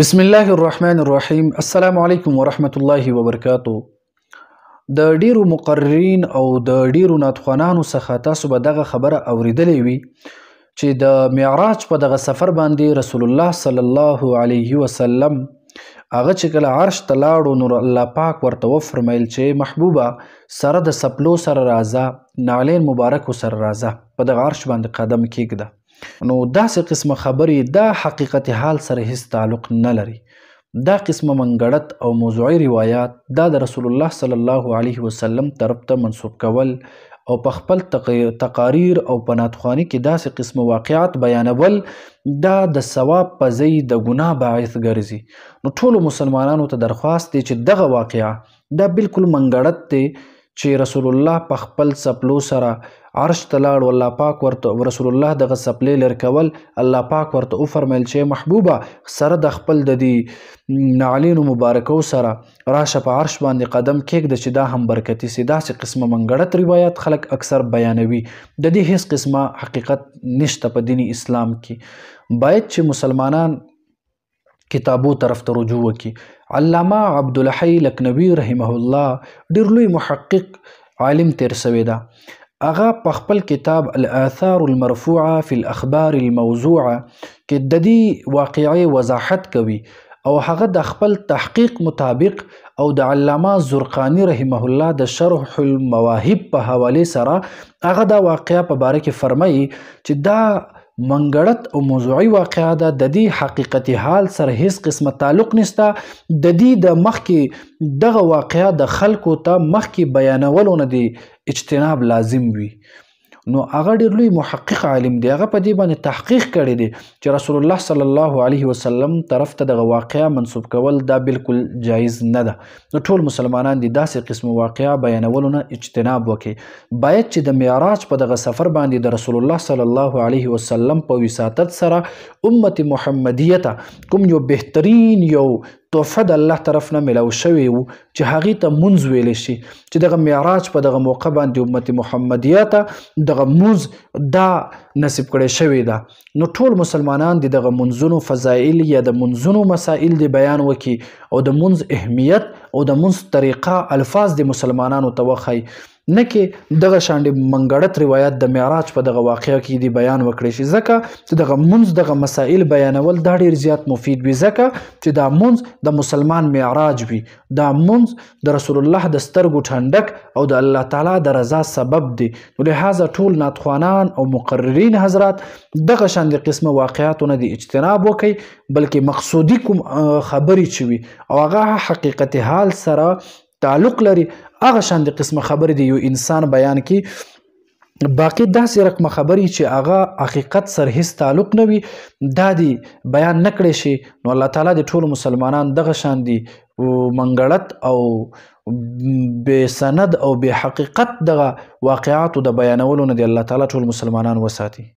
بسم الله الرحمن الرحیم. السلام علیکم ورحمت الله وبرکاتو. د ډیرو مقررین او د ډیرو ناتخوانانو څخه تاسو به دغه خبره اوریدلې وي چې د معراج په دغه سفر باندې رسول الله صلی الله علیه وسلم هغه چې کله عرش ته لاړو نو الله پاک ورته وفرمیل چې محبوبه سره د سپلو سره راځه، نعلین مبارکو سره راځه، په دغه عرش باندې قدم کیږده. نو داسې قسمه خبرې دا حقیقت حال سره هیڅ تعلق نه لري. دا قسمه منګړت او موضوعي روایات دا د رسول الله صلی الله علیه وسلم طرف ته منسوب کول او په خپل تقاریر او په ناتخواني کې داسې قسمه واقعات بیانول دا د ثواب په ځای د ګناه باعث ګرځي. نو ټولو مسلمانانو ته درخواست دی چې دغه واقعه دا بالکل منګړت دی چې رسول الله په خپل څپلو سره عرش ته لاړ، الله پاک ورته رسول الله دغه څپلې لرې کول، الله پاک ورته وفرمیل چې محبوبه سره د خپل د دې نعلینو مبارکو سره راشه په عرش باندې قدم کېږده چې دا هم برکتي سي. داسې قسمه منګړت روایات خلک اکثر بیانوي، د دې هیڅ قسمه حقیقت نشته په دین اسلام کې. باید چې مسلمانان کتابو طرف ته رجوع وکړي. علامه عبدالحی لکنوي رحمه الله ډېر لوی محقق عالم تیر سوی ده. هغه په خپل کتاب الآثار المرفوعه فی الاخبار الموضوعه کې د دې واقعي وضاحت کوي او هغه د خپل تحقیق مطابق او د علامه زرقانی رحمه الله د شرح المواهب په حواله سره هغه دا واقعه په باره کې فرمایي چې دا منګړت او موضوعي واقعه ده، د دې حقیقت حال سره هیڅ قسمه تعلق نشته. د دې د مخکې دغه واقعه د خلکو ته مخکې بیانولو نه دی اجتناب لازم وي. نو هغه ډېر لوی محقق عالم دی، هغه په دې باندې تحقیق کړی دی چې رسول الله صلی الله علیه وسلم طرف ته دغه واقعه منسوب کول دا بالکل جایز نه ده. نو ټول مسلمانان دي داسې قسم واقعه بیانولو نه اجتناب وکړي. باید چې د معراج په دغه سفر باندې د رسول الله صلی الله علیه وسلم په وساطت سره امت محمدیه ته کوم یو بهترین یو تحفه د الله طرف نه ملو شوی وو چې هغې ته مونځ ویلی شي، چې دغه معراج په دغه موقع باندې امت محمدیه ته دغه مونځ دا نصیب کړی شوی ده. نو ټول مسلمانان د دغه منځونو فضایل یا د منځونو مسائل د بیان وکړي او د منځ اهمیت او د منځ طریقه الفاظ د مسلمانانو ته وښایي، نه کې دغه شانډې منګړت روایات د معراج په دغه واقعه کې دی بیان وکړی شي، ځکه چې دغه منځ دغه مسائل بیانول دا ډېر زیات مفید وي، ځکه چې دا منځ د مسلمان معراج وي، دا منځ د رسول الله د سترګو ټنډک او د الله تعالی د رضا سبب دی. نو لهذا ټول ناتخوانان او مقررین حضرات دغه شانډې قسمه واقعاتو نه دی اجتناب وکړي، بلکې مقصودی کوم خبرې چې وي او هغه حقیقت حال سره تعلق لري هغه شانډې قسمه خبرې د یو انسان بیان کی. باقی داسې رقمه خبرې چې هغه حقیقت سره هیڅ تعلق نه وي دا دی بیان نه کړی شي. نو الله تعالی د ټولو مسلمانان دغه شانډې منګړت او بې سند او بې حقیقت دغه واقعاتو د بیانولو نه دی الله تعالی ټول مسلمانان وساتي.